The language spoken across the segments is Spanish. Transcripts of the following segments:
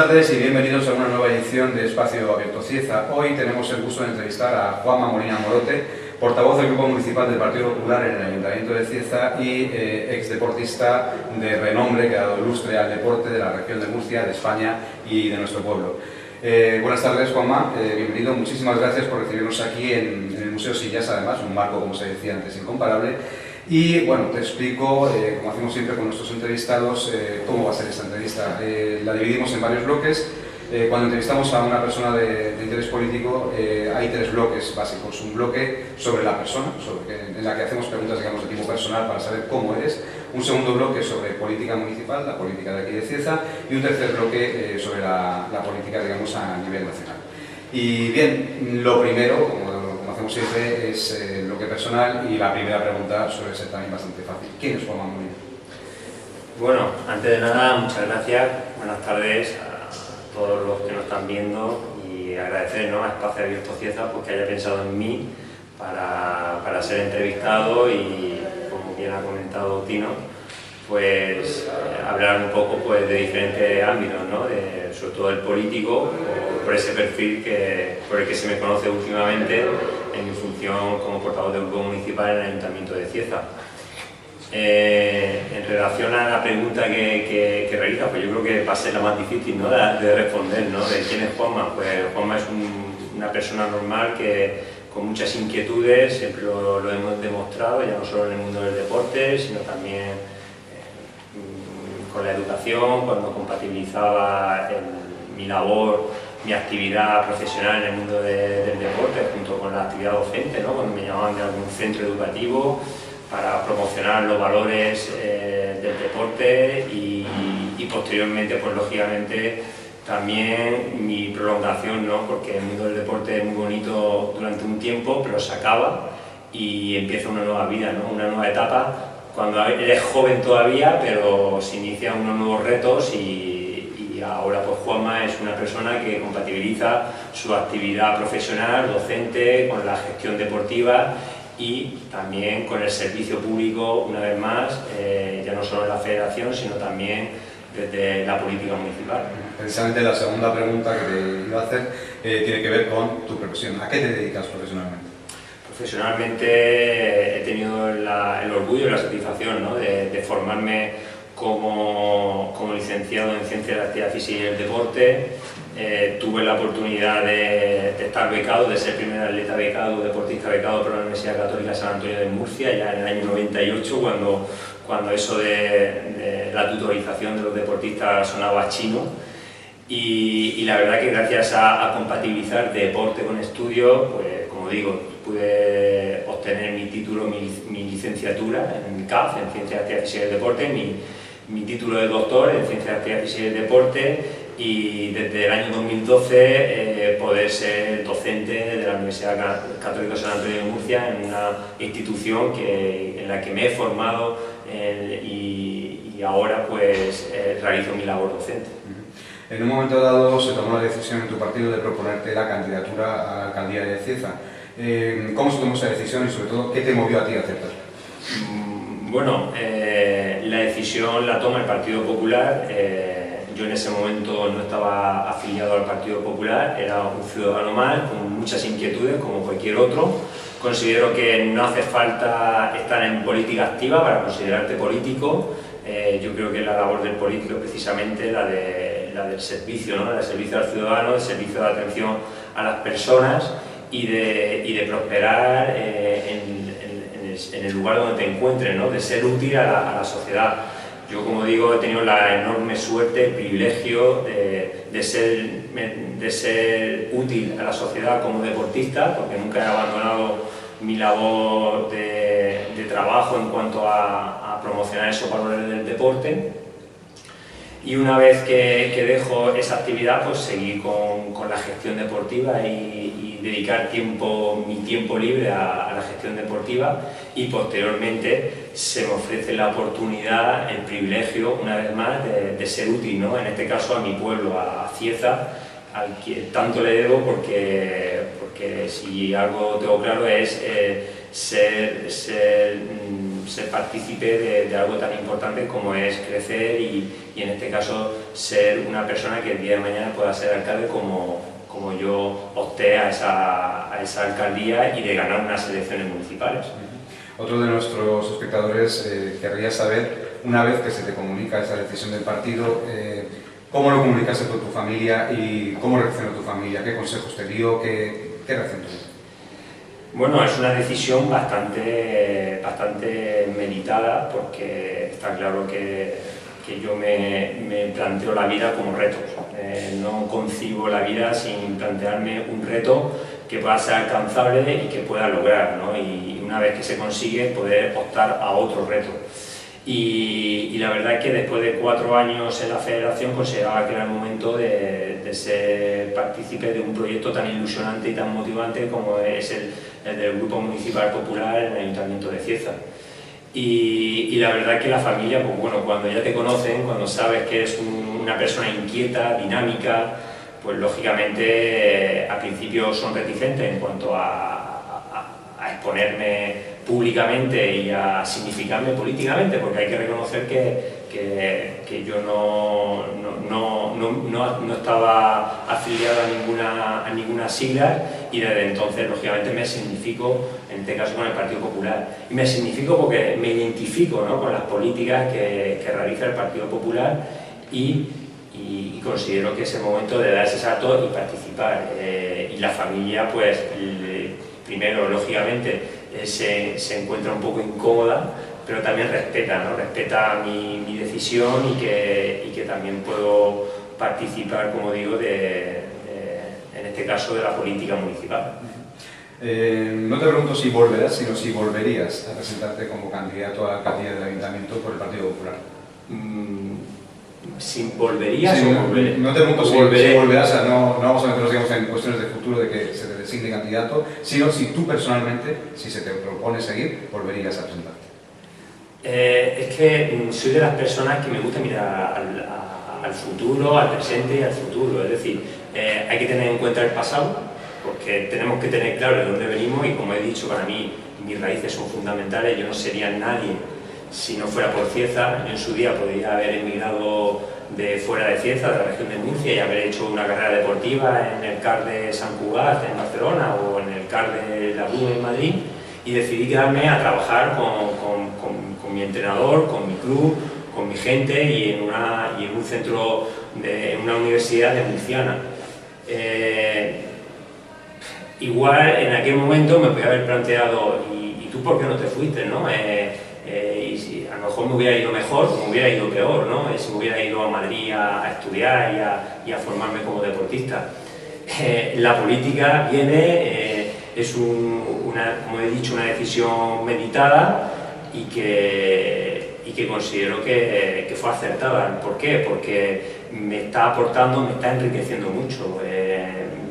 tardes y bienvenidos a una nueva edición de Espacio Abierto Cieza. Hoy tenemos el gusto de entrevistar a Juanma Molina Morote, portavoz del Grupo Municipal del Partido Popular en el Ayuntamiento de Cieza y exdeportista de renombre que ha dado lustre al deporte de la región de Murcia, de España y de nuestro pueblo. Buenas tardes, Juanma, bienvenido. Muchísimas gracias por recibirnos aquí en el Museo Sillás, además, un marco, como se decía antes, incomparable. Y bueno, te explico, como hacemos siempre con nuestros entrevistados, cómo va a ser esta entrevista. La dividimos en varios bloques. Cuando entrevistamos a una persona de interés político, hay tres bloques básicos. Un bloque sobre la persona, en la que hacemos preguntas, digamos, de tipo personal para saber cómo eres. Un segundo bloque sobre política municipal, la política de aquí de Cieza. Y un tercer bloque sobre la política, digamos, a nivel nacional. Y bien, lo primero, como hacemos siempre, es lo que personal, y la primera pregunta suele ser también bastante fácil. ¿Quién es Juanma Molina? Bueno, antes de nada, muchas gracias, buenas tardes a todos los que nos están viendo y agradecer, ¿no?, a Espacio Abierto Cieza pues, que haya pensado en mí para ser entrevistado y, como bien ha comentado Tino, pues hablar un poco pues, de diferentes ámbitos, ¿no?, sobre todo el político, por ese perfil por el que se me conoce últimamente en mi función como portavoz del Grupo Municipal en el Ayuntamiento de Cieza. En relación a la pregunta que realiza, pues yo creo que va a ser la más difícil, ¿no?, de responder, ¿no?, de quién es Juanma. Pues Juanma es una persona normal que con muchas inquietudes, siempre lo hemos demostrado, ya no solo en el mundo del deporte, sino también con la educación, cuando compatibilizaba mi labor, mi actividad profesional en el mundo del deporte, junto con la actividad docente, ¿no?, cuando me llamaban de algún centro educativo para promocionar los valores del deporte y posteriormente, pues lógicamente, también mi prolongación, ¿no?, porque el mundo del deporte es muy bonito durante un tiempo, pero se acaba y empieza una nueva vida, ¿no?, una nueva etapa, cuando eres joven todavía, pero se inician unos nuevos retos y ahora pues Juanma es una persona que compatibiliza su actividad profesional, docente, con la gestión deportiva y también con el servicio público, una vez más, ya no solo en la federación, sino también desde la política municipal. Precisamente la segunda pregunta que te iba a hacer tiene que ver con tu profesión. ¿A qué te dedicas profesionalmente? Profesionalmente he tenido el orgullo y la satisfacción, ¿no?, de formarme como licenciado en Ciencias de la Actividad Física y el Deporte. Tuve la oportunidad de estar becado, de ser primer atleta becado, deportista becado por la Universidad Católica de San Antonio de Murcia, ya en el año 98, cuando eso de la tutorización de los deportistas sonaba chino. Y la verdad que gracias a compatibilizar deporte con estudio, pues como digo, pude obtener mi título, mi licenciatura en CAF, en Ciencias de la Actividad Física y el Deporte, mi título de doctor en Ciencias de la Actividad Física y el Deporte, y desde el año 2012 poder ser docente de la Universidad Católica de San Antonio de Murcia, en una institución en la que me he formado y ahora pues realizo mi labor docente. En un momento dado se tomó la decisión en tu partido de proponerte la candidatura a la alcaldía de Cieza. ¿Cómo se tomó esa decisión y sobre todo qué te movió a ti a aceptar? Bueno, la decisión la toma el Partido Popular. Yo en ese momento no estaba afiliado al Partido Popular, era un ciudadano más, con muchas inquietudes como cualquier otro. Considero que no hace falta estar en política activa para considerarte político. Yo creo que la labor del político es precisamente la del servicio, ¿no?, del servicio al ciudadano, del servicio de atención a las personas y de prosperar en el lugar donde te encuentres, ¿no?, de ser útil a la sociedad. Yo, como digo, he tenido la enorme suerte, el privilegio de ser útil a la sociedad como deportista, porque nunca he abandonado mi labor de trabajo en cuanto a promocionar esos valores del deporte. Y una vez que dejo esa actividad, pues seguir con la gestión deportiva y dedicar mi tiempo libre a la gestión deportiva, y posteriormente se me ofrece la oportunidad, el privilegio, una vez más, de ser útil, ¿no?, en este caso a mi pueblo, a Cieza, al que tanto le debo, porque si algo tengo claro es ser ser partícipe de algo tan importante como es crecer y en este caso ser una persona que el día de mañana pueda ser alcalde como yo opté a esa alcaldía y de ganar unas elecciones municipales. Otro de nuestros espectadores querría saber, una vez que se te comunica esa decisión del partido, ¿cómo lo comunicaste con tu familia y cómo reaccionó tu familia? ¿Qué consejos te dio? ¿Qué reacción tuviste? Bueno, es una decisión bastante meditada, porque está claro que yo me planteo la vida como retos. No concibo la vida sin plantearme un reto que pueda ser alcanzable y que pueda lograr, ¿no? Y una vez que se consigue, poder optar a otro reto. Y la verdad es que después de 4 años en la federación consideraba que era el momento de ser partícipe de un proyecto tan ilusionante y tan motivante como es el del Grupo Municipal Popular en el Ayuntamiento de Cieza. Y la verdad es que la familia, pues bueno, cuando ya te conocen, cuando sabes que eres una persona inquieta, dinámica, pues lógicamente al principio son reticentes en cuanto a exponerme públicamente y a significarme políticamente, porque hay que reconocer que yo no estaba afiliado a ninguna sigla, y desde entonces lógicamente me significo, en este caso, con el Partido Popular. Y me significo porque me identifico, ¿no?, con las políticas que realiza el Partido Popular y considero que es el momento de dar ese salto y participar. Y la familia, pues, primero, lógicamente, se encuentra un poco incómoda, pero también respeta, ¿no? Respeta mi decisión y que también puedo participar, como digo, en este caso, de la política municipal. No te pregunto si volverás, sino si volverías a presentarte como candidato a la alcaldía del Ayuntamiento por el Partido Popular. ¿Si volverías sí, o volveré? No te pregunto si volveré. Volverás, o sea, no vamos a meternos, digamos, en cuestiones de futuro de que se te designe candidato, sino si tú personalmente, si se te propone seguir, volverías a presentarte. Es que soy de las personas que me gusta mirar al futuro, al presente y al futuro. Es decir, hay que tener en cuenta el pasado, porque tenemos que tener claro de dónde venimos, y como he dicho, para mí mis raíces son fundamentales. Yo no sería nadie si no fuera por Cieza. Yo en su día podría haber emigrado de fuera de Cieza, de la región de Murcia, y haber hecho una carrera deportiva en el CAR de Sant Cugat en Barcelona o en el CAR de la BU en Madrid, y decidí quedarme a trabajar con mi entrenador, con mi club, con mi gente y en un centro, en una universidad de murciana. Igual en aquel momento me podía haber planteado, ¿y tú por qué no te fuiste, no? Y si, a lo mejor me hubiera ido mejor o me hubiera ido peor, ¿no? Si me hubiera ido a Madrid a estudiar y a formarme como deportista. La política viene, es como he dicho, una decisión meditada y que considero que fue acertada. ¿Por qué? Porque me está aportando, me está enriqueciendo mucho.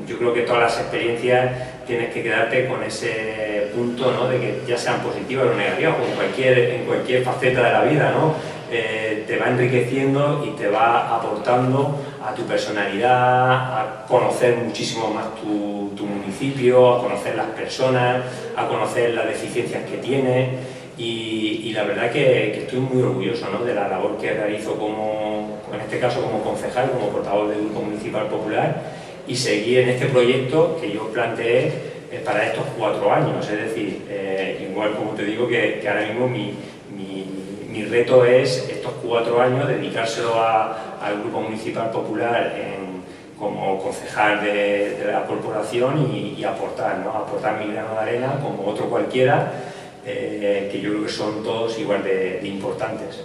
Yo creo que todas las experiencias tienes que quedarte con ese punto, ¿no?, de que ya sean positivas o negativas, o en cualquier faceta de la vida, ¿no? Te va enriqueciendo y te va aportando a tu personalidad, a conocer muchísimo más tu municipio, a conocer las personas, a conocer las deficiencias que tiene. Y la verdad que estoy muy orgulloso, ¿no?, de la labor que realizo en este caso como concejal, como portavoz del Grupo Municipal Popular, y seguir en este proyecto que yo planteé para estos 4 años. Es decir, igual como te digo que ahora mismo mi reto es estos 4 años dedicárselo al Grupo Municipal Popular como concejal de la corporación y aportar, ¿no?, aportar mi grano de arena como otro cualquiera, que yo creo que son todos igual de importantes.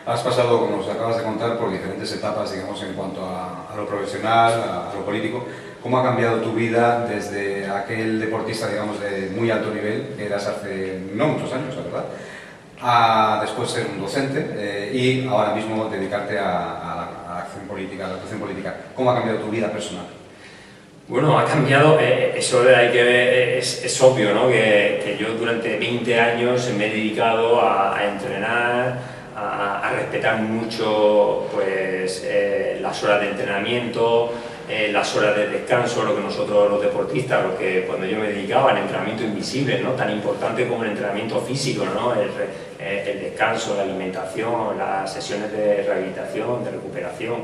Has pasado, como nos acabas de contar, por diferentes etapas, digamos, en cuanto a lo profesional, a lo político. ¿Cómo ha cambiado tu vida desde aquel deportista, digamos, de muy alto nivel, que eras hace no muchos años, la verdad, a después ser un docente y ahora mismo dedicarte a la acción política, a la actuación política? ¿Cómo ha cambiado tu vida personal? Bueno, ha cambiado, eso hay que ver, es obvio, ¿no?, que yo durante 20 años me he dedicado a entrenar, a respetar mucho, pues, las horas de entrenamiento, las horas de descanso, lo que nosotros los deportistas, lo que cuando yo me dedicaba al entrenamiento invisible, ¿no? Tan importante como el entrenamiento físico, ¿no? El descanso, la alimentación, las sesiones de rehabilitación, de recuperación.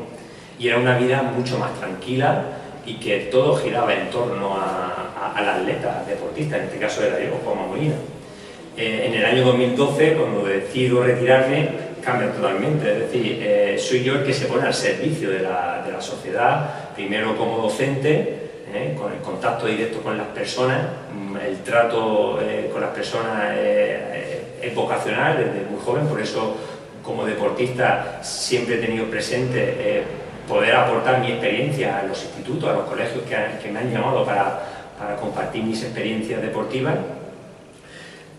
Y era una vida mucho más tranquila y que todo giraba en torno al atleta, al deportista, en este caso era yo, Juanma Molina. En el año 2012, cuando decido retirarme, cambia totalmente, es decir, soy yo el que se pone al servicio de la sociedad, primero como docente, con el contacto directo con las personas, el trato con las personas es vocacional desde muy joven, por eso como deportista siempre he tenido presente poder aportar mi experiencia a los institutos, a los colegios que me han llamado para compartir mis experiencias deportivas.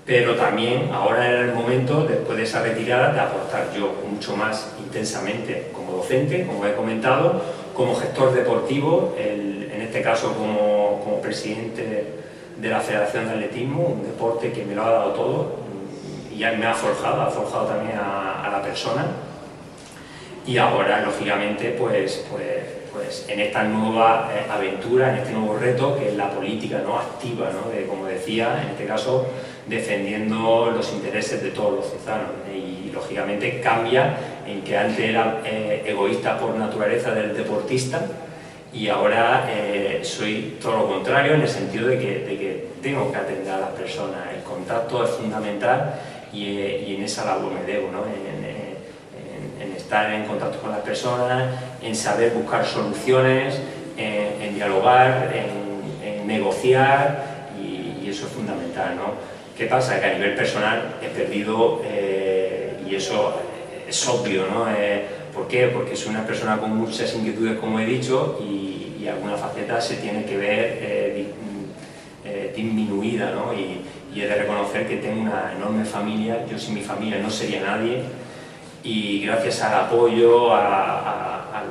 Pero también ahora era el momento, después de esa retirada, de aportar yo mucho más intensamente como docente, como he comentado, como gestor deportivo, en este caso como presidente de la Federación de Atletismo, un deporte que me lo ha dado todo y me ha forjado también a la persona. Y ahora, lógicamente, pues en esta nueva aventura, en este nuevo reto, que es la política, ¿no? Activa, ¿no? Como decía, en este caso, defendiendo los intereses de todos los ciudadanos. Y, lógicamente, cambia en que antes era egoísta por naturaleza del deportista y ahora soy todo lo contrario, en el sentido de que tengo que atender a las personas. El contacto es fundamental y en esa labor me debo, ¿no? En estar en contacto con las personas, en saber buscar soluciones, en dialogar, en negociar y eso es fundamental, ¿no? ¿Qué pasa? Que a nivel personal he perdido, y eso es obvio, ¿no? ¿Por qué? Porque soy una persona con muchas inquietudes, como he dicho, y alguna faceta se tiene que ver disminuida, ¿no? Y he de reconocer que tengo una enorme familia. Yo sin mi familia no sería nadie. Y gracias al apoyo, a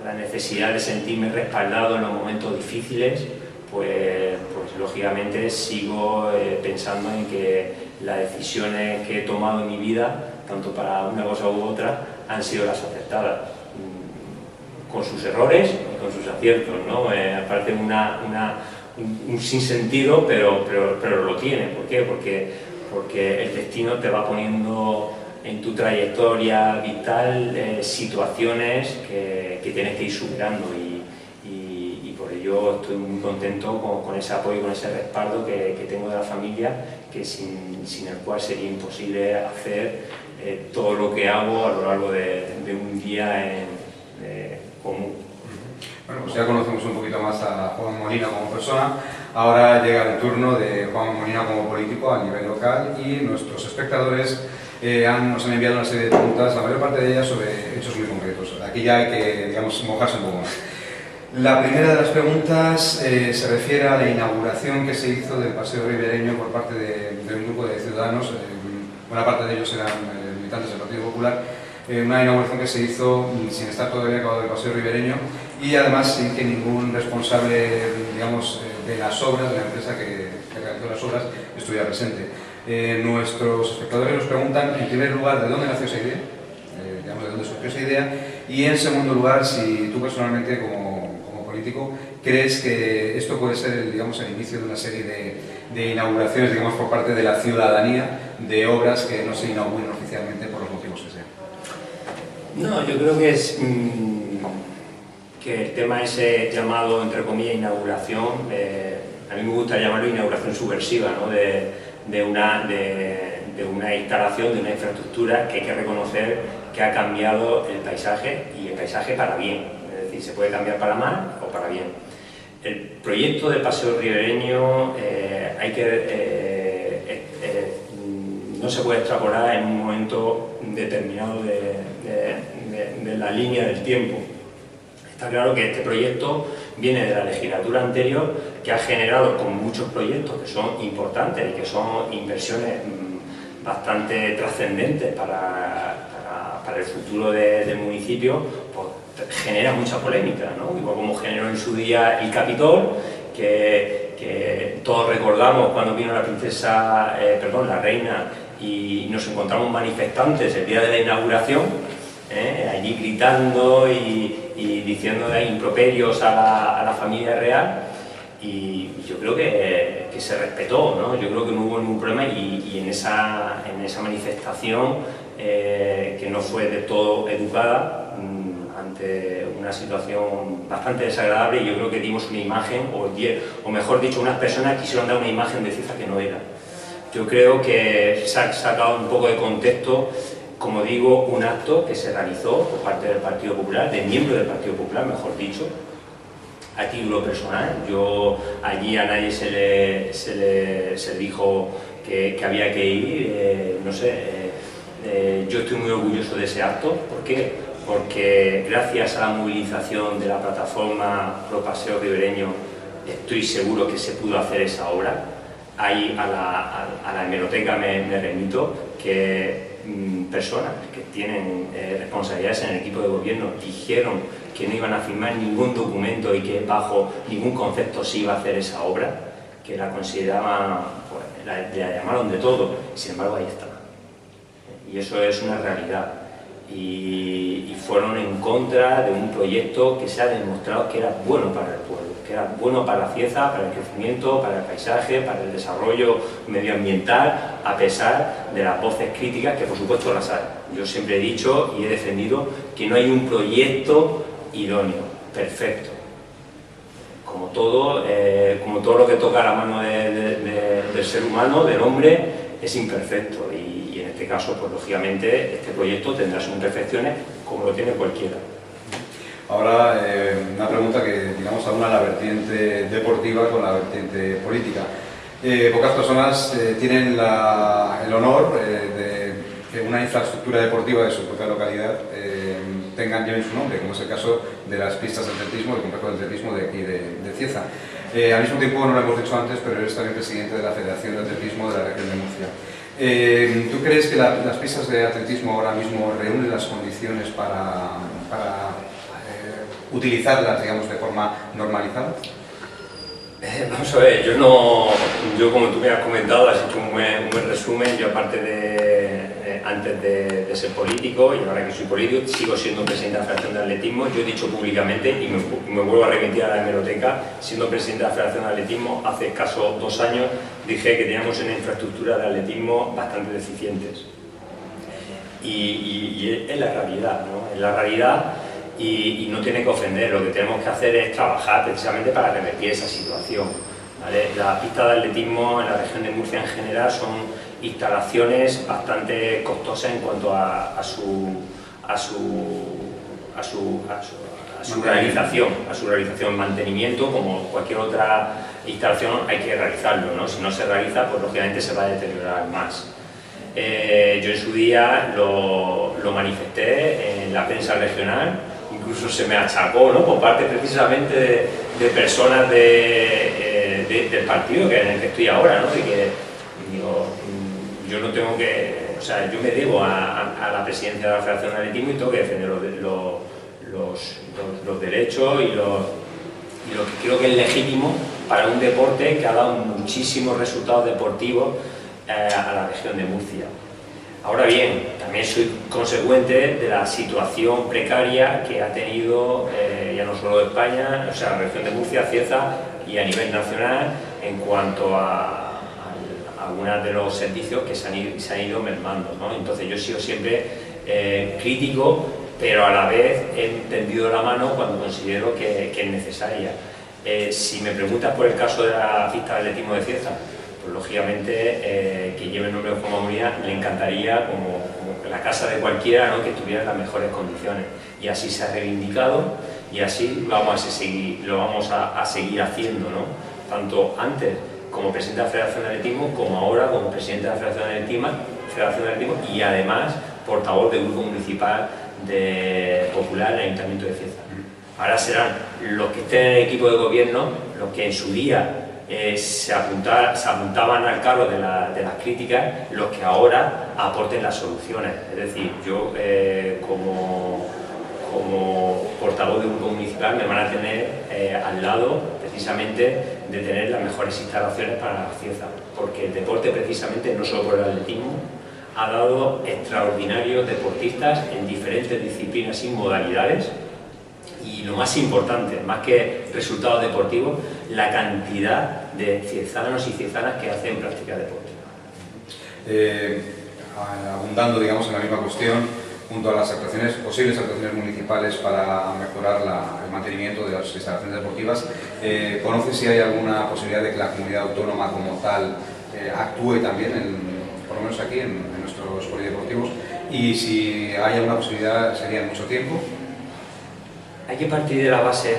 la necesidad de sentirme respaldado en los momentos difíciles, pues lógicamente sigo pensando en que las decisiones que he tomado en mi vida, tanto para una cosa u otra, han sido las acertadas, con sus errores y con sus aciertos, ¿no? Aparte un sinsentido, pero lo tiene. ¿Por qué? Porque el destino te va poniendo en tu trayectoria vital situaciones que tienes que ir superando y por ello estoy muy contento con ese apoyo, con ese respaldo que tengo de la familia, que sin el cual sería imposible hacer todo lo que hago a lo largo de un día común. Bueno, pues ya conocemos un poquito más a Juan Molina como persona. Ahora llega el turno de Juan Molina como político a nivel local y nuestros espectadores nos han enviado una serie de preguntas, la mayor parte de ellas sobre hechos muy concretos. Aquí ya hay que, digamos, mojarse un poco más. La primera de las preguntas se refiere a la inauguración que se hizo del paseo ribereño por parte de un grupo de ciudadanos, buena parte de ellos eran militantes del Partido Popular, una inauguración que se hizo sin estar todavía acabado el paseo ribereño y además sin que ningún responsable, digamos, de las obras, de la empresa que realizó las obras, estuviera presente. Nuestros espectadores nos preguntan, en primer lugar, de dónde nació esa idea, digamos, de dónde surgió esa idea, y en segundo lugar, si tú personalmente, como político, crees que esto puede ser, digamos, el inicio de una serie de inauguraciones, digamos, por parte de la ciudadanía, de obras que no se inauguren oficialmente por los motivos que sean. No, yo creo que es que el tema ese llamado, entre comillas, inauguración, a mí me gusta llamarlo inauguración subversiva, ¿no? de una instalación, de una infraestructura que hay que reconocer que ha cambiado el paisaje y el paisaje para bien. Es decir, se puede cambiar para mal o para bien. El proyecto del paseo ribereño no se puede extrapolar en un momento determinado de la línea del tiempo. Está claro que este proyecto viene de la legislatura anterior, que ha generado con muchos proyectos que son importantes y que son inversiones bastante trascendentes para el futuro del municipio, pues genera mucha polémica, ¿no? Igual como generó en su día el Capitol, que todos recordamos cuando vino la reina, y nos encontramos manifestantes el día de la inauguración, allí gritando y diciendo improperios a la familia real, y yo creo que se respetó, ¿no? Yo creo que no hubo ningún problema, y en esa manifestación, que no fue de todo educada, ante una situación bastante desagradable, yo creo que dimos una imagen, o mejor dicho, unas personas quisieron dar una imagen de Cieza que no era. Yo creo que se ha sacado un poco de contexto, como digo, un acto que se realizó por parte del Partido Popular, de miembros del Partido Popular, mejor dicho, a título personal. Yo allí a nadie se le dijo que había que ir, no sé, yo estoy muy orgulloso de ese acto. ¿Por qué? Porque gracias a la movilización de la plataforma Pro Paseo Ribereño, estoy seguro que se pudo hacer esa obra. Ahí a la hemeroteca me remito, que personas que tienen responsabilidades en el equipo de gobierno dijeron que no iban a firmar ningún documento y que bajo ningún concepto se iba a hacer esa obra, que la consideraban, pues, la llamaron de todo, sin embargo ahí está. Y eso es una realidad. Y fueron en contra de un proyecto que se ha demostrado que era bueno para el pueblo, que era bueno para la Cieza, para el crecimiento, para el paisaje, para el desarrollo medioambiental, a pesar de las voces críticas, que por supuesto las hay. Yo siempre he dicho y he defendido que no hay un proyecto idóneo, perfecto. Como todo lo que toca la mano del ser humano, del hombre, es imperfecto. Y en este caso, pues lógicamente, este proyecto tendrá sus imperfecciones, como lo tiene cualquiera. Ahora, una pregunta que, digamos, aúna la vertiente deportiva con la vertiente política. Pocas personas tienen el honor de que una infraestructura deportiva de su propia localidad lleven su nombre, como es el caso de las pistas de atletismo, del complejo de atletismo de aquí de Cieza. Al mismo tiempo, no lo hemos dicho antes, pero eres también presidente de la Federación de Atletismo de la región de Murcia. ¿Tú crees que las pistas de atletismo ahora mismo reúnen las condiciones para utilizarlas, digamos, de forma normalizada? Vamos a ver, yo como tú me has comentado, has hecho un buen resumen. Yo, antes de ser político, y ahora que soy político, sigo siendo presidente de la Federación de Atletismo. Yo he dicho públicamente, y me vuelvo a remitir a la hemeroteca, siendo presidente de la Federación de Atletismo, hace escaso 2 años, dije que teníamos una infraestructura de atletismo bastante deficientes. Y es la realidad, ¿no? Es la realidad. Y no tiene que ofender. Lo que tenemos que hacer es trabajar precisamente para revertir esa situación, ¿vale? Las pistas de atletismo en la región de Murcia en general son instalaciones bastante costosas en cuanto a su realización, mantenimiento. Como cualquier otra instalación hay que realizarlo, ¿no? Si no se realiza, pues lógicamente se va a deteriorar más. Yo en su día lo manifesté en la prensa regional. Incluso se me achacó, ¿no?, por parte precisamente de personas del partido en el que estoy ahora, ¿no? Y que digo, yo no tengo que, o sea, yo me debo a la presidencia de la Federación de Atletismo y tengo que defender los derechos y lo que creo que es legítimo para un deporte que ha dado muchísimos resultados deportivos a la región de Murcia. Ahora bien, también soy consecuente de la situación precaria que ha tenido, ya no solo España, o sea, la región de Murcia, Cieza, y a nivel nacional, en cuanto a algunos de los servicios que se han ido mermando, ¿no? Entonces yo he sido siempre crítico, pero a la vez he tendido la mano cuando considero que es necesaria. Si me preguntas por el caso de la pista de atletismo de Cieza, pues lógicamente que lleve el nombre de Juanma Molina le encantaría, como la casa de cualquiera, ¿no?, que estuviera en las mejores condiciones, y así se ha reivindicado y así lo vamos a seguir haciendo, ¿no? Tanto antes como presidente de la Federación de Atletismo como ahora como presidente de la Federación de Atletismo y además portavoz del grupo municipal popular del Ayuntamiento de Cieza. Ahora serán los que estén en el equipo de gobierno los que en su día se apuntaban al cargo de las críticas, los que ahora aporten las soluciones. Es decir, yo como portavoz del grupo municipal me van a tener al lado precisamente de tener las mejores instalaciones para la Cieza, porque el deporte precisamente, no solo por el atletismo, ha dado extraordinarios deportistas en diferentes disciplinas y modalidades, y lo más importante, más que resultados deportivos, la cantidad de ciezanos y ciezanas que hacen práctica deporte. Abundando, digamos, en la misma cuestión, junto a las posibles actuaciones municipales para mejorar el mantenimiento de las instalaciones deportivas, ¿conoce si hay alguna posibilidad de que la comunidad autónoma como tal actúe también, por lo menos aquí en nuestros polideportivos? Y si hay alguna posibilidad, ¿sería en mucho tiempo? Hay que partir de la base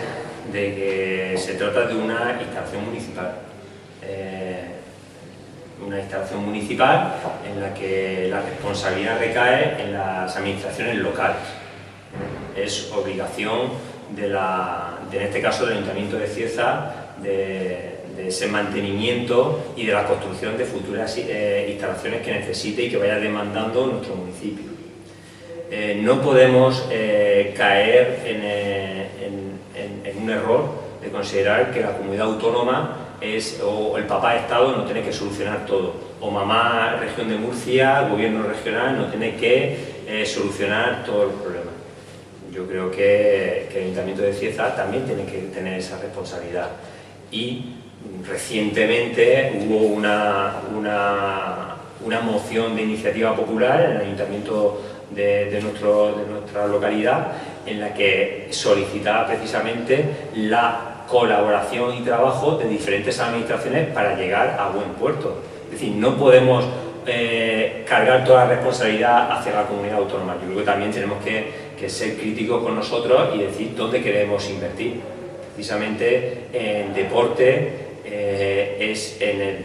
de que se trata de una instalación municipal. Una instalación municipal en la que la responsabilidad recae en las administraciones locales. Es obligación en este caso del Ayuntamiento de Cieza de ese mantenimiento y de la construcción de futuras instalaciones que necesite y que vaya demandando nuestro municipio. No podemos caer en un error de considerar que la comunidad autónoma o el papá Estado no tiene que solucionar todo, o mamá región de Murcia, gobierno regional, no tiene que solucionar todos los problemas. Yo creo que el Ayuntamiento de Cieza también tiene que tener esa responsabilidad. Y recientemente hubo una moción de iniciativa popular en el Ayuntamiento de nuestra localidad, en la que solicitaba precisamente la colaboración y trabajo de diferentes administraciones para llegar a buen puerto. Es decir, no podemos cargar toda la responsabilidad hacia la comunidad autónoma. Yo creo que también tenemos que ser críticos con nosotros y decir dónde queremos invertir. Precisamente en deporte es en el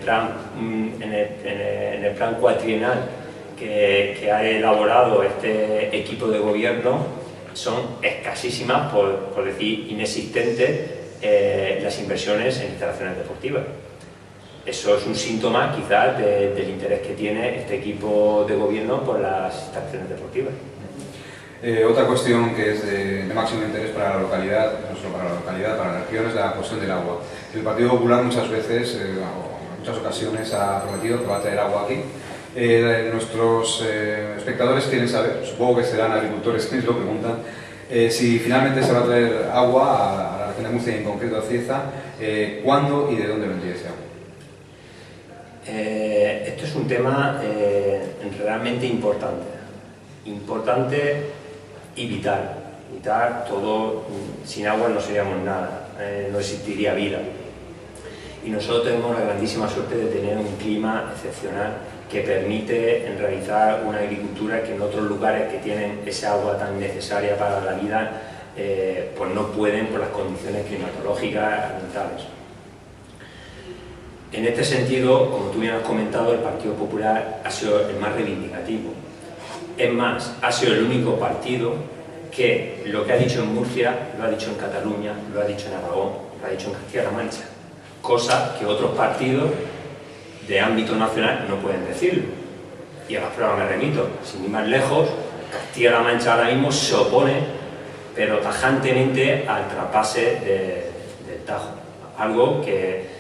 plan cuatrienal que ha elaborado este equipo de gobierno, son escasísimas, por decir inexistentes, las inversiones en instalaciones deportivas. Eso es un síntoma quizás del interés que tiene este equipo de gobierno por las instalaciones deportivas. Otra cuestión que es de máximo interés para la localidad, no solo para la localidad, para la región, es la cuestión del agua. El Partido Popular muchas veces, en muchas ocasiones, ha prometido que va a traer agua aquí. Nuestros espectadores quieren saber, supongo que serán agricultores quienes lo preguntan, si finalmente se va a traer agua a la región de Murcia y en concreto a Cieza, ¿cuándo y de dónde vendría ese agua? Esto es un tema realmente importante y vital. Todo, sin agua no seríamos nada, no existiría vida. Y nosotros tenemos la grandísima suerte de tener un clima excepcional que permite realizar una agricultura que en otros lugares que tienen esa agua tan necesaria para la vida, pues no pueden por las condiciones climatológicas ambientales. En este sentido, como tú bien has comentado, el Partido Popular ha sido el más reivindicativo. Es más, ha sido el único partido que lo que ha dicho en Murcia lo ha dicho en Cataluña, lo ha dicho en Aragón, lo ha dicho en Castilla-La Mancha, cosa que otros partidos de ámbito nacional no pueden decirlo. Y a las pruebas me remito, sin ir más lejos, Castilla-La Mancha ahora mismo se opone, pero tajantemente, al trapase del Tajo, algo que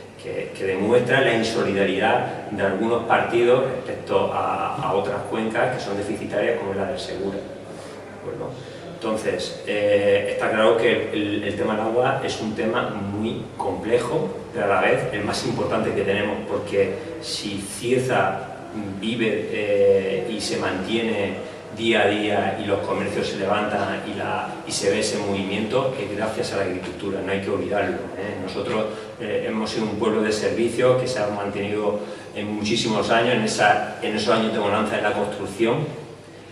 demuestra la insolidaridad de algunos partidos respecto a otras cuencas que son deficitarias, como la del Segura. ¿De acuerdo? Entonces, está claro que el tema del agua es un tema muy complejo, pero a la vez el más importante que tenemos, porque si Cieza vive y se mantiene día a día y los comercios se levantan y se ve ese movimiento, es gracias a la agricultura, no hay que olvidarlo. Nosotros hemos sido un pueblo de servicio que se ha mantenido en muchísimos años, en esos años de bonanza en la construcción,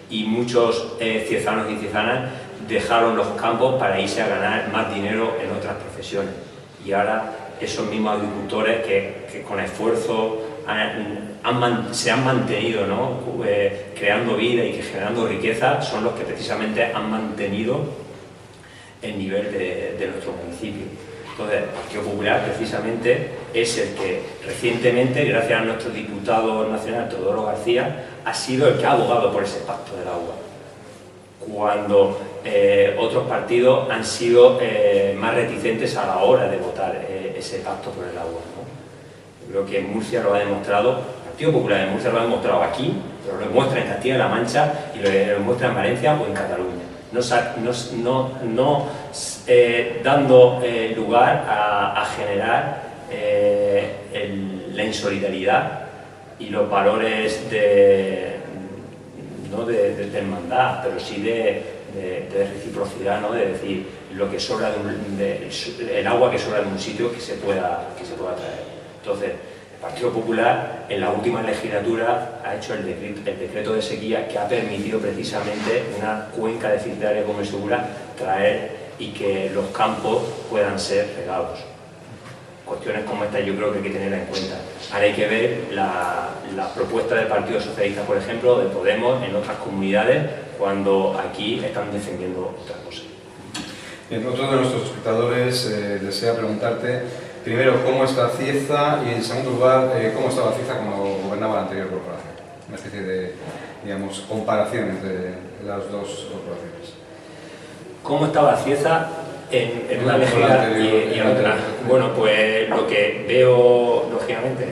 y muchos ciezanos y ciezanas dejaron los campos para irse a ganar más dinero en otras profesiones. Y ahora esos mismos agricultores que con esfuerzo se han mantenido, ¿no? Creando vida y generando riqueza, son los que precisamente han mantenido el nivel de nuestro municipio. Entonces, el Partido Popular precisamente es el que recientemente, gracias a nuestro diputado nacional Teodoro García, ha sido el que ha abogado por ese pacto del agua, cuando otros partidos han sido más reticentes a la hora de votar ese pacto por el agua, ¿no? Creo que Murcia lo ha demostrado, Partido Popular de Murcia lo ha demostrado aquí, pero lo demuestra en Castilla-La Mancha y lo demuestra en Valencia o en Cataluña. No dando lugar a generar la insolidaridad y los valores de hermandad, pero sí de reciprocidad, ¿no? De decir, lo que sobra el agua que sobra de un sitio que se pueda traer. Entonces, el Partido Popular en la última legislatura ha hecho el decreto de sequía que ha permitido precisamente una cuenca deficitaria como el Segura traer y que los campos puedan ser regados. Cuestiones como esta yo creo que hay que tenerla en cuenta. Ahora hay que ver la propuesta del Partido Socialista, por ejemplo, de Podemos en otras comunidades, cuando aquí están defendiendo otra cosa. Bien, otro de nuestros espectadores desea preguntarte, primero, ¿cómo está Cieza? Y en segundo lugar, ¿cómo estaba Cieza cuando gobernaba la anterior corporación? Una especie de, digamos, comparación entre las dos corporaciones. ¿Cómo estaba Cieza en una legislatura y en otra? Bueno, pues lo que veo, lógicamente,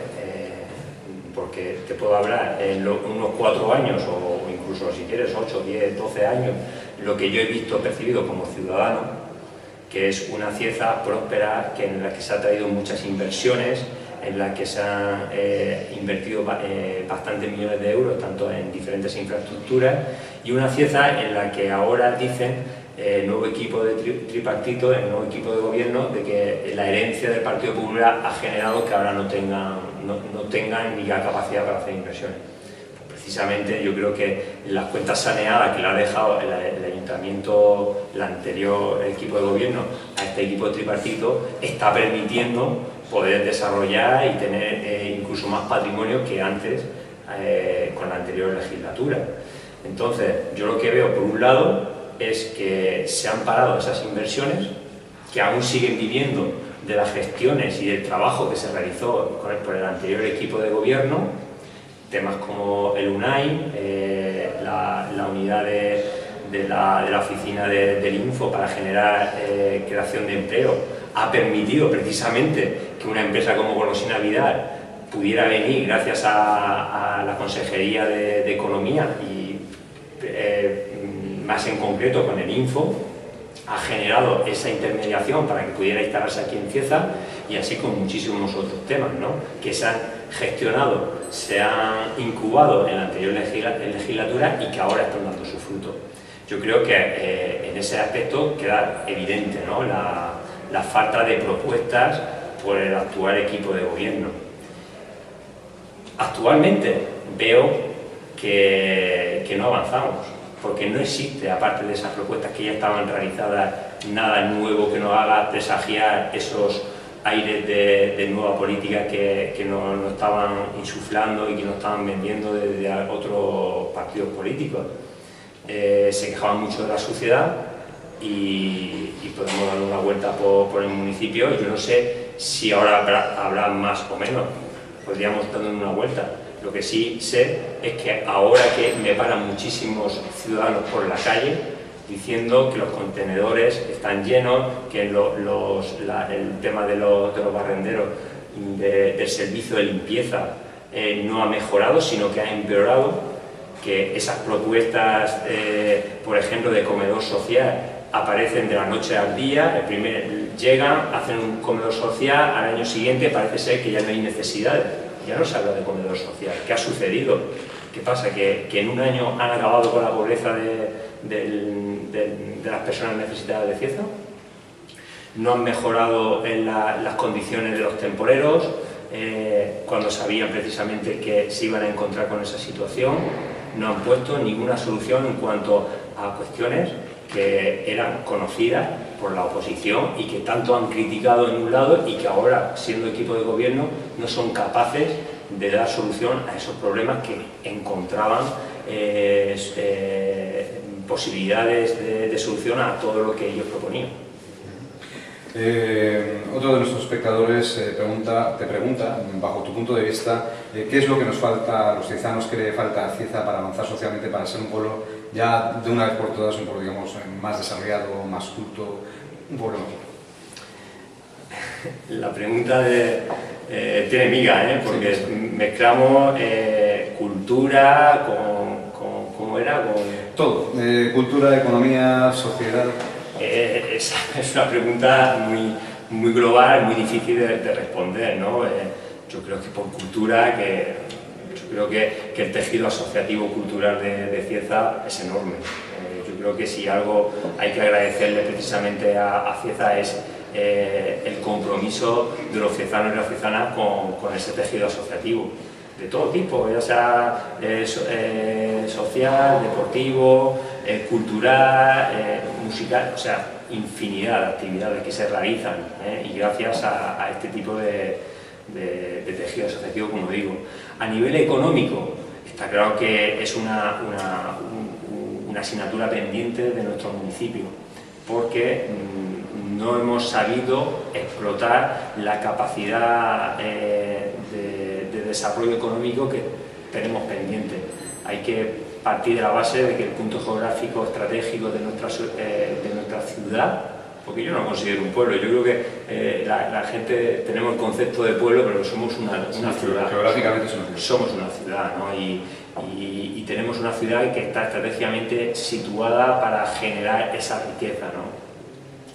porque te puedo hablar en unos 4 años o incluso si quieres 8, 10, 12 años, lo que yo he visto, percibido como ciudadano, que es una Cieza próspera, en la que se ha traído muchas inversiones, en la que se han invertido bastantes millones de euros, tanto en diferentes infraestructuras, y una Cieza en la que ahora dicen el nuevo equipo de tripartito, el nuevo equipo de gobierno, de que la herencia del Partido Popular ha generado que ahora no tengan ni la capacidad para hacer inversiones. Pues precisamente yo creo que las cuentas saneadas que le ha dejado el ayuntamiento, el anterior equipo de gobierno, a este equipo de tripartito, está permitiendo poder desarrollar y tener incluso más patrimonio que antes con la anterior legislatura. Entonces, yo lo que veo, por un lado, es que se han parado esas inversiones, que aún siguen viviendo de las gestiones y del trabajo que se realizó por el anterior equipo de gobierno, temas como el UNAI, la unidad de la oficina del Info para generar creación de empleo, ha permitido precisamente que una empresa como Golosina Vidal pudiera venir gracias a la Consejería de Economía y más en concreto con el Info, ha generado esa intermediación para que pudiera instalarse aquí en Cieza, y así con muchísimos otros temas, ¿no? Que se han gestionado, se han incubado en la anterior legislatura y que ahora están dando su fruto. Yo creo que en ese aspecto queda evidente, ¿no? La falta de propuestas por el actual equipo de gobierno. Actualmente veo que no avanzamos, porque no existe, aparte de esas propuestas que ya estaban realizadas, nada nuevo que nos haga presagiar esos aires de nueva política que nos estaban insuflando y que nos estaban vendiendo desde otros partidos políticos. Se quejaban mucho de la suciedad y podemos dar una vuelta por el municipio. Yo no sé si ahora habrá más o menos, podríamos dar una vuelta. Lo que sí sé es que ahora que me paran muchísimos ciudadanos por la calle diciendo que los contenedores están llenos, que el tema de los barrenderos del servicio de limpieza no ha mejorado, sino que ha empeorado, que esas propuestas, por ejemplo, de comedor social aparecen de la noche al día, llegan, hacen un comedor social, al año siguiente parece ser que ya no hay necesidades. Ya no se habla de comedor social. ¿Qué ha sucedido? ¿Qué pasa? ¿Que en un año han acabado con la pobreza de las personas necesitadas de Cieza? ¿No han mejorado en las condiciones de los temporeros cuando sabían precisamente que se iban a encontrar con esa situación? No han puesto ninguna solución en cuanto a cuestiones que eran conocidas por la oposición y que tanto han criticado en un lado y que ahora, siendo equipo de gobierno, no son capaces de dar solución a esos problemas que encontraban posibilidades de solución a todo lo que ellos proponían. Otro de nuestros espectadores te pregunta, bajo tu punto de vista, ¿qué es lo que nos falta a los ciezanos, qué le falta a Cieza para avanzar socialmente, para ser un pueblo ya de una vez por todas, un pueblo, digamos, más desarrollado, más culto, un pueblo mejor? La pregunta tiene miga, porque sí, mezclamos cultura ¿cómo era? Todo, cultura, economía, sociedad. Es una pregunta muy global, muy difícil de responder, ¿no? Yo creo que por cultura, yo creo que el tejido asociativo cultural de Cieza es enorme. Yo creo que si algo hay que agradecerle precisamente a Cieza es el compromiso de los ciezanos y las ciezanas con ese tejido asociativo, de todo tipo, ya sea social, deportivo, cultural, musical, o sea, infinidad de actividades que se realizan, y gracias a este tipo de tejido asociativo, como digo. A nivel económico, está claro que es una asignatura pendiente de nuestro municipio, porque no hemos sabido explotar la capacidad de desarrollo económico que tenemos pendiente. Hay que partir de la base de que el punto geográfico estratégico de nuestra ciudad, porque yo no lo considero un pueblo, yo creo que la gente tenemos el concepto de pueblo, pero somos una ciudad. Geográficamente es una ciudad. Somos una ciudad, ¿no? Y tenemos una ciudad que está estratégicamente situada para generar esa riqueza, ¿no?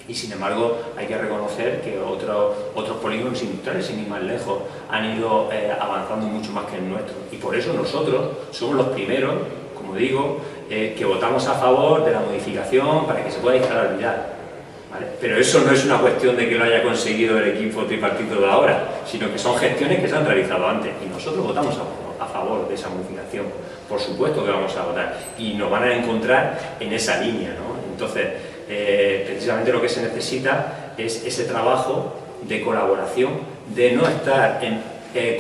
Y sin embargo hay que reconocer que otros polígonos industriales, sin ir más lejos, han ido avanzando mucho más que el nuestro. Y por eso nosotros somos los primeros, como digo, que votamos a favor de la modificación para que se pueda instalar el vial. ¿Vale? Pero eso no es una cuestión de que lo haya conseguido el equipo tripartito de ahora, sino que son gestiones que se han realizado antes. Y nosotros votamos a favor de esa modificación. Por supuesto que vamos a votar. Y nos van a encontrar en esa línea, ¿no? Entonces, precisamente lo que se necesita es ese trabajo de colaboración, de no estar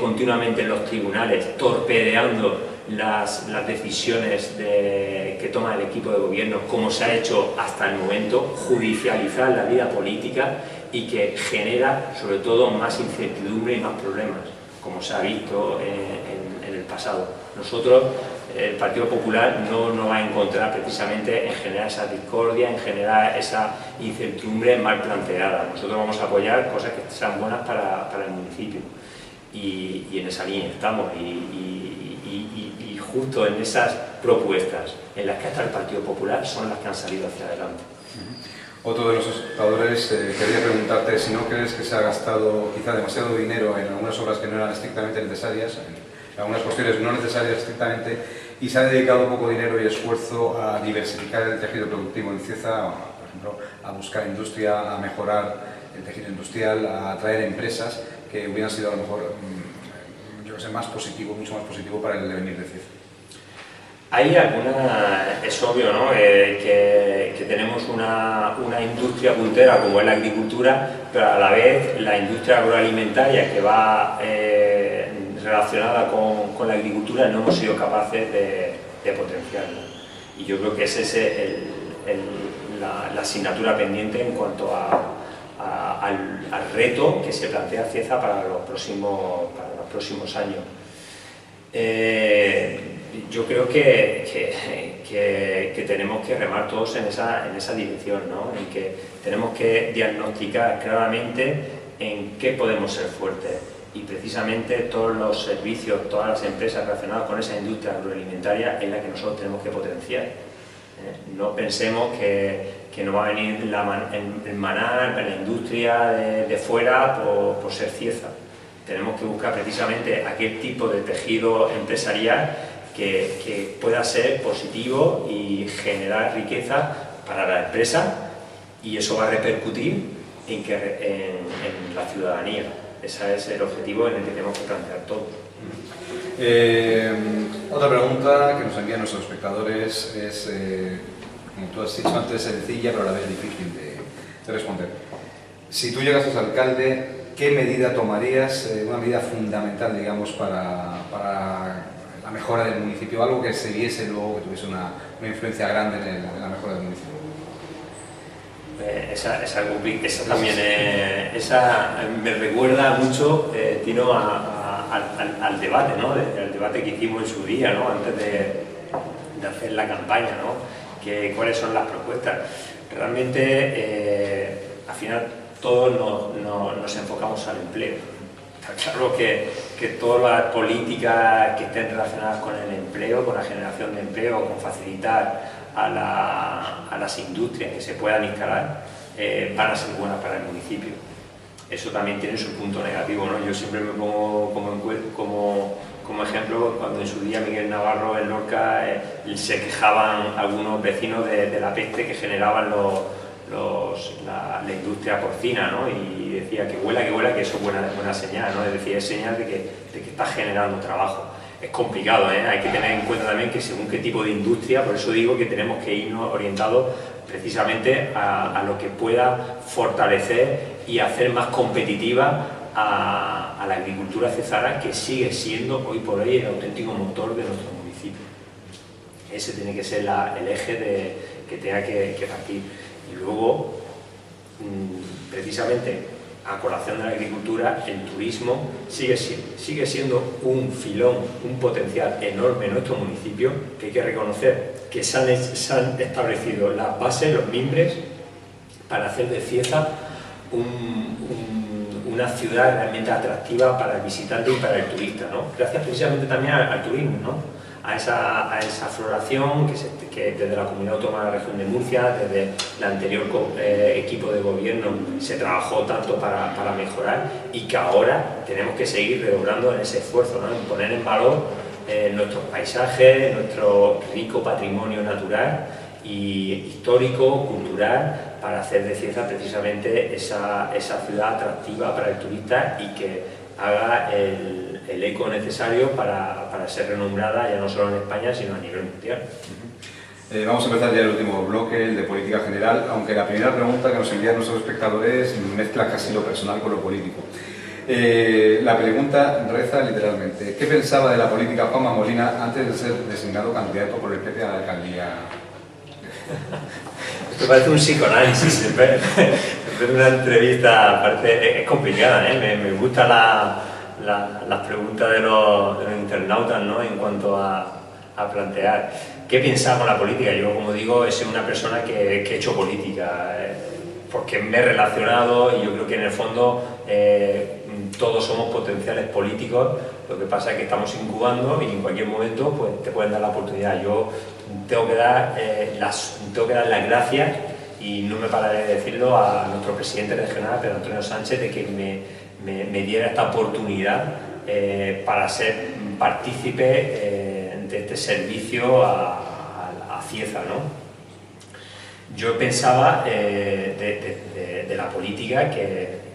continuamente en los tribunales torpedeando las decisiones que toma el equipo de gobierno, como se ha hecho hasta el momento, judicializar la vida política y que genera sobre todo más incertidumbre y más problemas, como se ha visto en el pasado. Nosotros, el Partido Popular, no nos va a encontrar precisamente en generar esa discordia, en generar esa incertidumbre mal planteada. Nosotros vamos a apoyar cosas que sean buenas para el municipio y en esa línea estamos y justo en esas propuestas en las que está el Partido Popular son las que han salido hacia adelante. Otro de los espectadores quería preguntarte si no crees que se ha gastado quizá demasiado dinero en algunas obras que no eran estrictamente necesarias, en algunas cuestiones no necesarias estrictamente, y se ha dedicado poco dinero y esfuerzo a diversificar el tejido productivo en Cieza, por ejemplo, a buscar industria, a mejorar el tejido industrial, a atraer empresas que hubieran sido a lo mejor, yo que sé, más positivo, mucho más positivo para el devenir de Cieza. Hay alguna, es obvio, ¿no? que tenemos una industria puntera como es la agricultura, pero a la vez la industria agroalimentaria que va relacionada con la agricultura no hemos sido capaces de potenciarla. Y yo creo que ese es la asignatura pendiente en cuanto al reto que se plantea Cieza para los próximos años. Yo creo que tenemos que remar todos en esa dirección, ¿no? En que tenemos que diagnosticar claramente en qué podemos ser fuertes, y precisamente todos los servicios, todas las empresas relacionadas con esa industria agroalimentaria es la que nosotros tenemos que potenciar. No pensemos que nos va a venir el maná en la industria de fuera por ser Cieza. Tenemos que buscar precisamente aquel tipo de tejido empresarial que pueda ser positivo y generar riqueza para la empresa, y eso va a repercutir en la ciudadanía. Ese es el objetivo en el que tenemos que plantear todos. Otra pregunta que nos envían nuestros espectadores es, como tú has dicho antes, sencilla pero a la vez difícil de responder. Si tú llegas a ser alcalde, ¿qué medida tomarías, una medida fundamental, digamos, para la mejora del municipio? Algo que se viese luego, que tuviese una influencia grande en la mejora del municipio. Esa también me recuerda mucho, Tino, al debate, ¿no? Al debate que hicimos en su día, ¿no? Antes de hacer la campaña, ¿no? ¿Cuáles son las propuestas? Realmente, al final, todos nos enfocamos al empleo. está claro que todas las políticas que estén relacionadas con el empleo, con la generación de empleo, con facilitar a las industrias que se puedan instalar, van a ser buenas para el municipio. Eso también tiene su punto negativo, ¿no? Yo siempre me pongo como ejemplo cuando en su día Miguel Navarro en Lorca se quejaban algunos vecinos de la peste que generaban la industria porcina, ¿no? Y decía que huela, que eso es buena señal, ¿no? Es decir, es señal de que está generando trabajo. Es complicado, ¿eh? Hay que tener en cuenta también que según qué tipo de industria, por eso digo que tenemos que irnos orientados precisamente a lo que pueda fortalecer y hacer más competitiva a la agricultura cesara, que sigue siendo hoy por hoy el auténtico motor de nuestro municipio. Ese tiene que ser el eje que tenga que partir. Y luego, precisamente, a colación de la agricultura, el turismo sigue siendo un filón, un potencial enorme en nuestro municipio, que hay que reconocer que se han establecido las bases, los mimbres, para hacer de Cieza una ciudad realmente atractiva para el visitante y para el turista, ¿no? Gracias precisamente también al turismo, ¿no? A esa floración que desde la Comunidad Autónoma de la Región de Murcia, desde el anterior equipo de gobierno, se trabajó tanto para mejorar, y que ahora tenemos que seguir redoblando en ese esfuerzo, ¿no? En poner en valor nuestros paisajes, nuestro rico patrimonio natural y histórico, cultural, para hacer de Cieza precisamente esa ciudad atractiva para el turista y que haga el eco necesario para ser renombrada ya no solo en España, sino a nivel mundial. Vamos a empezar ya el último bloque, el de política general, aunque la primera pregunta que nos envían nuestros espectadores mezcla casi lo personal con lo político. La pregunta reza literalmente: ¿qué pensaba de la política Juanma Molina antes de ser designado candidato por el PP a la alcaldía? Esto parece un psicoanálisis, en vez de una entrevista, es complicada, ¿eh? Me gustan las preguntas de los internautas, ¿no? En cuanto a plantear qué pensaba con la política. Yo, como digo, he sido una persona que he hecho política, porque me he relacionado, y yo creo que en el fondo todos somos potenciales políticos. Lo que pasa es que estamos incubando y en cualquier momento pues, te pueden dar la oportunidad. Yo tengo que dar las gracias, y no me pararé de decirlo, a nuestro presidente regional, Pedro Antonio Sánchez, de que me diera esta oportunidad para ser partícipe de este servicio a Cieza, ¿no? Yo pensaba de la política que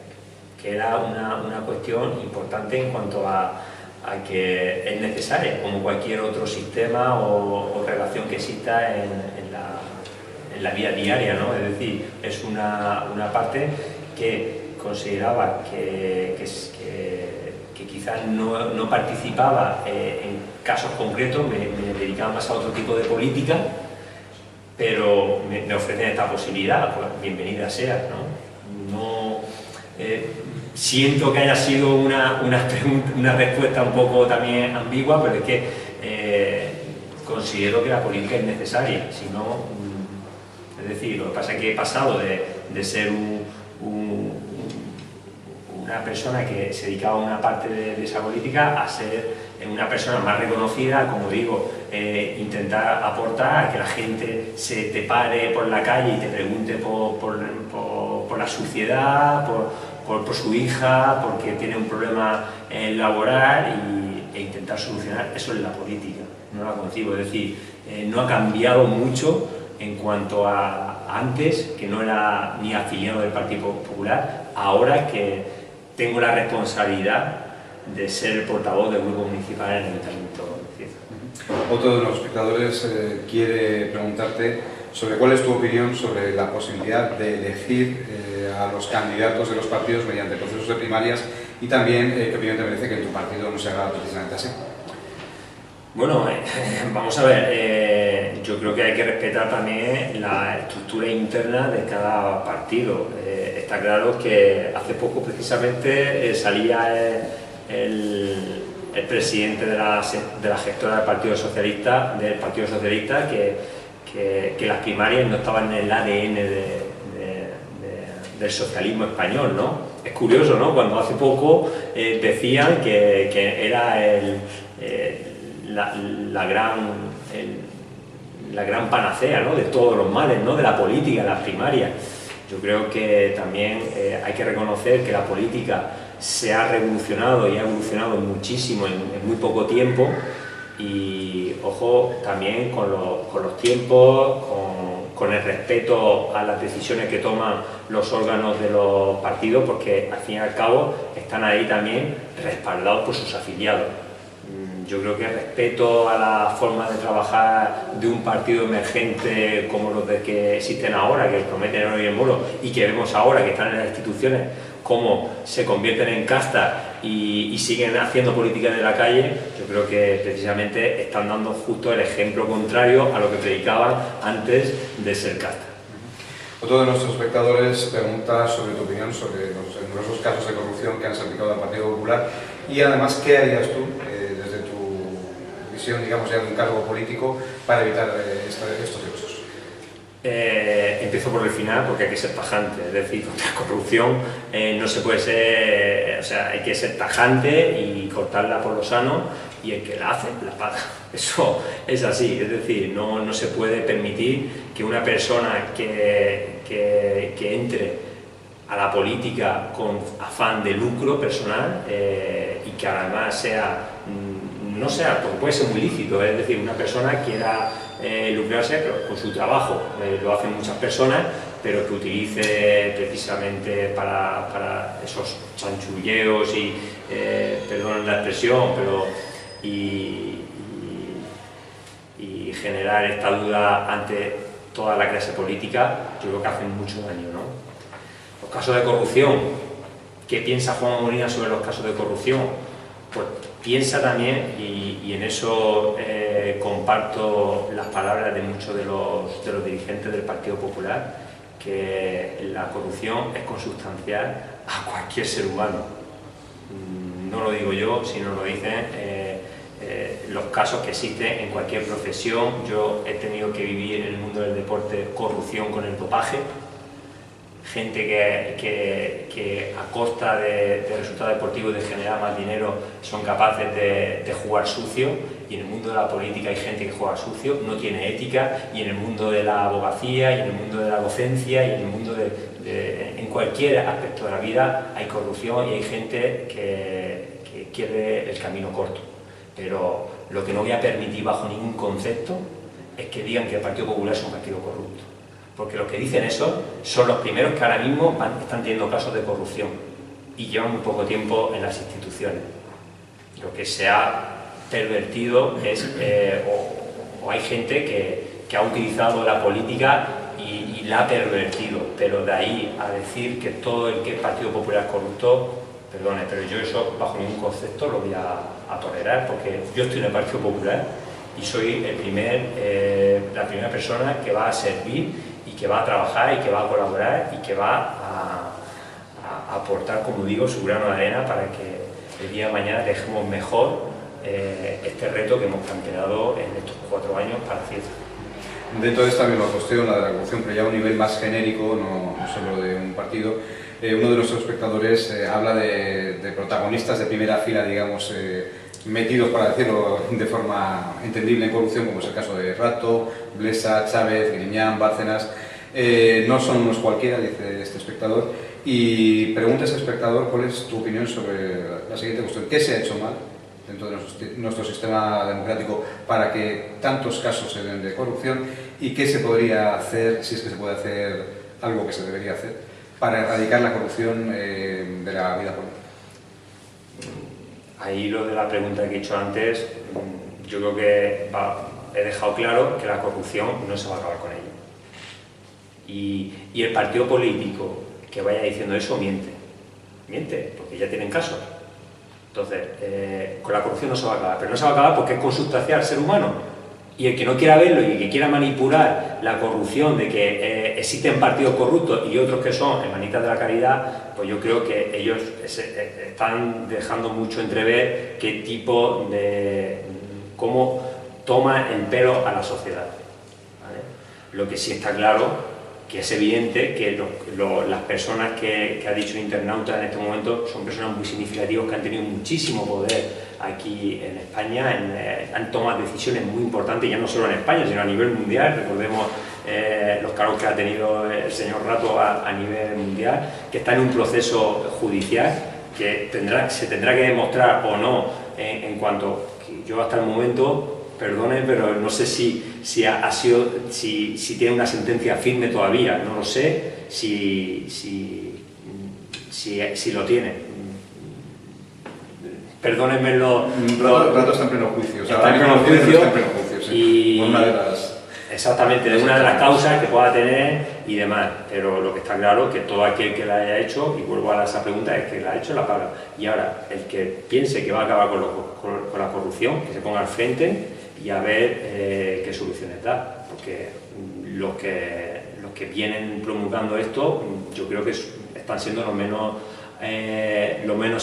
era una cuestión importante en cuanto a que es necesaria, como cualquier otro sistema o relación que exista en la vida diaria, ¿no? Es decir, es una parte que consideraba que quizás no participaba en casos concretos, me dedicaba más a otro tipo de política, pero me ofrecen esta posibilidad, pues bienvenida sea, ¿no? Siento que haya sido una respuesta un poco también ambigua, pero es que considero que la política es necesaria, si no, es decir, lo que pasa es que he pasado de ser una persona que se dedicaba a una parte de esa política a ser una persona más reconocida, como digo, intentar aportar a que la gente se te pare por la calle y te pregunte por la suciedad, por su hija, porque tiene un problema laboral, e intentar solucionar. Eso es la política, no la concibo. Es decir, no ha cambiado mucho en cuanto a antes, que no era ni afiliado del Partido Popular, ahora que tengo la responsabilidad de ser el portavoz del grupo municipal en el Ayuntamiento de Cieza. Otro de los espectadores quiere preguntarte sobre cuál es tu opinión sobre la posibilidad de elegir a los candidatos de los partidos mediante procesos de primarias, y también qué opinión te merece que en tu partido no se haga precisamente así. Bueno, vamos a ver, yo creo que hay que respetar también la estructura interna de cada partido. Está claro que hace poco precisamente salía el presidente de la gestora del Partido Socialista, que las primarias no estaban en el ADN del socialismo español, ¿no? Es curioso, ¿no? Cuando hace poco decían que era la gran panacea, ¿no?, de todos los males, ¿no?, de la política, las primarias. Yo creo que también hay que reconocer que la política se ha revolucionado y ha evolucionado muchísimo en muy poco tiempo, y ojo también con los tiempos, con el respeto a las decisiones que toman los órganos de los partidos, porque al fin y al cabo están ahí también respaldados por sus afiliados. Yo creo que el respeto a la forma de trabajar de un partido emergente como los de que existen ahora, que prometen oro y en moro, y que vemos ahora que están en las instituciones, cómo se convierten en castas y siguen haciendo política de la calle, yo creo que precisamente están dando justo el ejemplo contrario a lo que predicaban antes de ser casta. Otro de nuestros espectadores pregunta sobre tu opinión sobre los numerosos casos de corrupción que han salpicado al Partido Popular, y además, ¿qué harías tú, desde tu visión, digamos, ya de un cargo político, para evitar estos casos? Empiezo por el final, porque hay que ser tajante, es decir, contra la corrupción no se puede ser, o sea, hay que ser tajante y cortarla por lo sano, y el que la hace, la paga. Eso es así, es decir, no se puede permitir que una persona que entre a la política con afán de lucro personal y que además sea, no sea, porque puede ser muy lícito, es decir, una persona quiera lucrarse pero con su trabajo, lo hacen muchas personas, pero que utilice precisamente para esos chanchulleos y, perdón la expresión, pero y generar esta duda ante toda la clase política, yo creo que hacen mucho daño, ¿no? Los casos de corrupción, ¿qué piensa Juanma Molina sobre los casos de corrupción? Pues piensa también, y en eso comparto las palabras de muchos de los dirigentes del Partido Popular, que la corrupción es consustancial a cualquier ser humano. No lo digo yo, sino lo dicen los casos que existen en cualquier profesión. Yo he tenido que vivir en el mundo del deporte corrupción con el dopaje, gente que a costa de resultados deportivos, de generar más dinero, son capaces de jugar sucio, y en el mundo de la política hay gente que juega sucio, no tiene ética, y en el mundo de la abogacía, y en el mundo de la docencia, y en el mundo en cualquier aspecto de la vida hay corrupción, y hay gente que quiere el camino corto. Pero lo que no voy a permitir bajo ningún concepto es que digan que el Partido Popular es un partido corrupto, porque los que dicen eso son los primeros que ahora mismo están teniendo casos de corrupción y llevan muy poco tiempo en las instituciones. Lo que se ha pervertido es, o hay gente que ha utilizado la política y la ha pervertido, pero de ahí a decir que todo el que es Partido Popular es corrupto, perdone, pero yo eso bajo ningún concepto lo voy a tolerar, porque yo estoy en el Partido Popular y soy la primera persona que va a servir y que va a trabajar y que va a colaborar y que va a aportar, como digo, su grano de arena para que el día de mañana dejemos mejor este reto que hemos planteado en estos 4 años para Cieza. Dentro de esta misma cuestión, la de la corrupción, pero ya a un nivel más genérico, no solo de un partido, uno de nuestros espectadores habla de protagonistas de primera fila, digamos, metidos, para decirlo de forma entendible, en corrupción, como es el caso de Rato, Blesa, Chávez, Griñán, Bárcenas. No son unos cualquiera, dice este espectador, y pregunta a ese espectador cuál es tu opinión sobre la siguiente cuestión: ¿qué se ha hecho mal dentro de nuestro sistema democrático para que tantos casos se den de corrupción, y qué se podría hacer, si es que se puede hacer algo que se debería hacer, para erradicar la corrupción de la vida política? Ahí lo de la pregunta que he hecho antes, yo creo que he dejado claro que la corrupción no se va a acabar con ella. Y el partido político que vaya diciendo eso miente, porque ya tienen casos. Entonces, con la corrupción no se va a acabar, pero no se va a acabar porque es consustancial al ser humano. Y el que no quiera verlo y el que quiera manipular la corrupción de que existen partidos corruptos y otros que son hermanitas de la caridad, pues yo creo que ellos están dejando mucho entrever qué tipo de... cómo toma el pelo a la sociedad, ¿vale? Lo que sí está claro, que es evidente que las personas que ha dicho el internauta en este momento son personas muy significativas que han tenido muchísimo poder aquí en España, han tomado decisiones muy importantes, ya no solo en España, sino a nivel mundial. Recordemos los cargos que ha tenido el señor Rato a nivel mundial, que está en un proceso judicial que se tendrá que demostrar o no en cuanto que yo hasta el momento, perdone, pero no sé si tiene una sentencia firme todavía, no lo sé si lo tiene. Perdónenme Rato está en pleno juicio, o sea, está en pleno juicio, sí. Y una de las... exactamente, de una de las causas que pueda tener y demás, pero lo que está claro es que todo aquel que la haya hecho, y vuelvo a esa pregunta, es que la ha hecho, la paga. Y ahora, el que piense que va a acabar con la corrupción, que se ponga al frente y a ver qué soluciones da, porque los que vienen promulgando esto, yo creo que están siendo los menos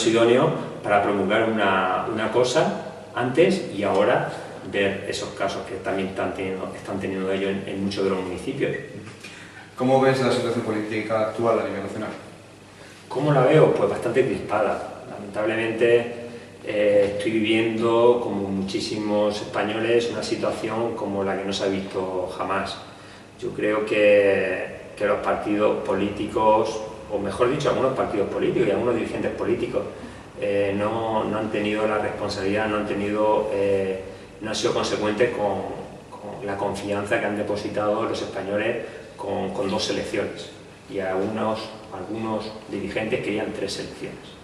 idóneos para promulgar una cosa antes y ahora ver esos casos que también están teniendo ellos en muchos de los municipios. ¿Cómo ves la situación política actual a nivel nacional? ¿Cómo la veo? Pues bastante crispada. Lamentablemente estoy viviendo, como muchísimos españoles, una situación como la que no se ha visto jamás. Yo creo que los partidos políticos, o mejor dicho, algunos partidos políticos y algunos dirigentes políticos no han tenido la responsabilidad, no han sido consecuentes con la confianza que han depositado los españoles con 2 elecciones, y algunos dirigentes querían 3 elecciones.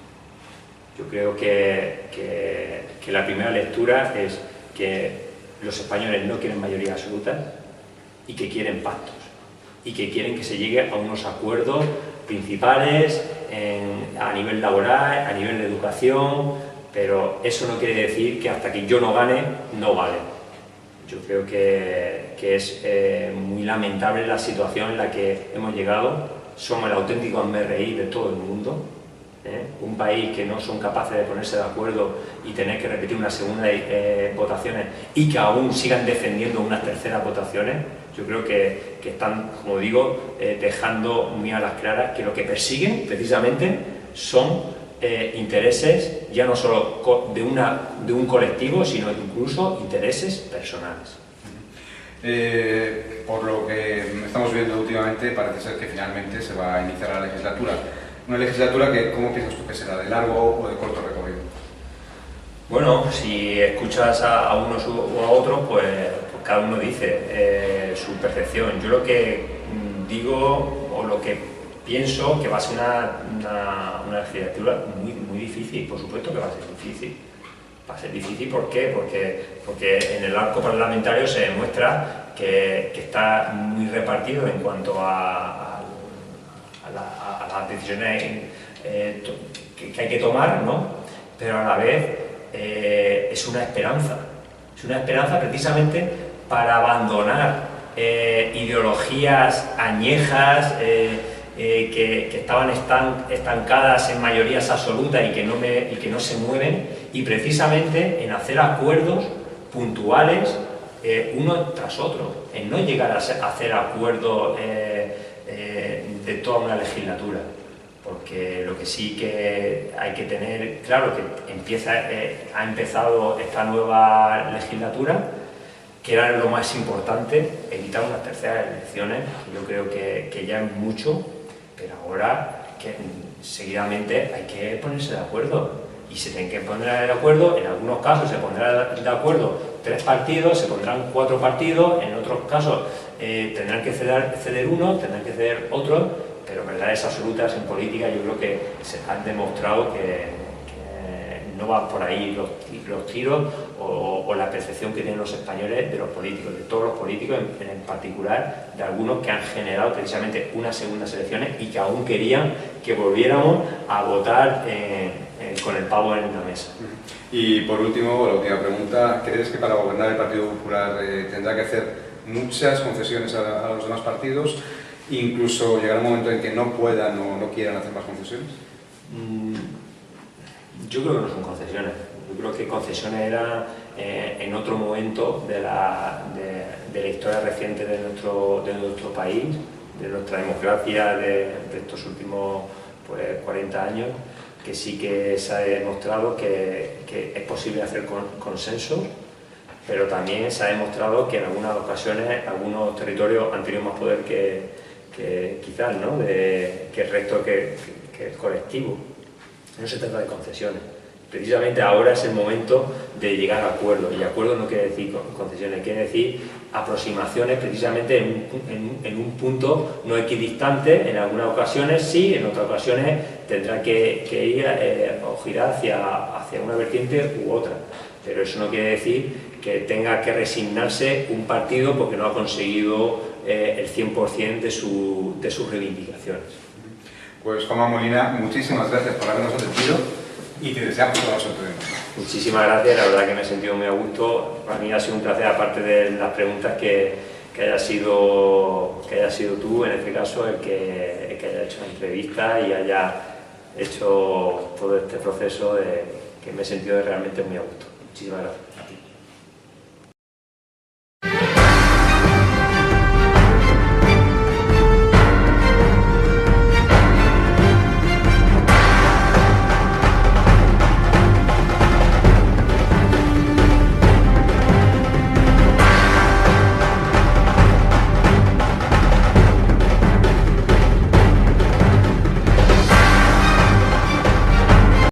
Yo creo que la primera lectura es que los españoles no quieren mayoría absoluta y que quieren pactos, y que quieren que se llegue a unos acuerdos principales a nivel laboral, a nivel de educación, pero eso no quiere decir que hasta que yo no gane, no vale. Yo creo que es muy lamentable la situación en la que hemos llegado. Somos el auténtico hazmerreír de todo el mundo. Un país que no son capaces de ponerse de acuerdo y tener que repetir unas segundas votaciones y que aún sigan defendiendo unas terceras votaciones. Yo creo que están, como digo, dejando muy a las claras que lo que persiguen precisamente son intereses ya no solo de un colectivo, sino incluso intereses personales. Por lo que estamos viendo últimamente, parece ser que finalmente se va a iniciar la legislatura. Una legislatura que, ¿cómo piensas tú que será? ¿De largo o de corto recorrido? Bueno, si escuchas a unos o a otros, pues cada uno dice su percepción. Yo lo que digo, o lo que pienso, que va a ser una legislatura muy difícil. Por supuesto que va a ser difícil. Va a ser difícil, ¿por qué? Porque en el arco parlamentario se demuestra que está muy repartido en cuanto a las decisiones que hay que tomar, ¿no? Pero a la vez es una esperanza precisamente para abandonar ideologías añejas que estaban estancadas en mayorías absolutas y que no se mueven, y precisamente en hacer acuerdos puntuales uno tras otro, en no llegar a hacer acuerdos de toda una legislatura, porque lo que sí que hay que tener claro que ha empezado esta nueva legislatura, que era lo más importante, evitar unas terceras elecciones. Yo creo que ya es mucho, pero ahora que seguidamente hay que ponerse de acuerdo, y se tienen que poner de acuerdo. En algunos casos se pondrán de acuerdo 3 partidos, se pondrán 4 partidos, en otros casos tendrán que ceder uno, tendrán que ceder otros, pero verdades absolutas en política yo creo que se han demostrado que no van por ahí los tiros o la percepción que tienen los españoles de los políticos, de todos los políticos, en particular de algunos que han generado precisamente unas segundas elecciones y que aún querían que volviéramos a votar con el pavo en la mesa. Y por último, la última pregunta: ¿crees que para gobernar el Partido Popular tendrá que hacer muchas concesiones a los demás partidos, incluso llegar un momento en que no puedan o no quieran hacer más concesiones? Yo creo que no son concesiones. Yo creo que concesiones eran en otro momento de la historia reciente de nuestro país, nuestra democracia de estos últimos pues, 40 años, que sí que se ha demostrado que es posible hacer consensos, pero también se ha demostrado que en algunas ocasiones algunos territorios han tenido más poder que quizás, ¿no? que el resto, que el colectivo. No se trata de concesiones. Precisamente ahora es el momento de llegar a acuerdos, y acuerdos no quiere decir concesiones, quiere decir aproximaciones precisamente en un punto no equidistante. En algunas ocasiones sí, en otras ocasiones tendrá que ir o girar hacia una vertiente u otra, pero eso no quiere decir que tenga que resignarse un partido porque no ha conseguido el 100% de sus reivindicaciones. Pues Juanma Molina, muchísimas gracias por habernos atendido y te deseamos toda la suerte. Muchísimas gracias, la verdad que me he sentido muy a gusto. Para mí ha sido un placer, aparte de las preguntas, que haya sido tú, en este caso, el que haya hecho la entrevista y haya hecho todo este proceso, que me he sentido realmente muy a gusto. Muchísimas gracias a ti.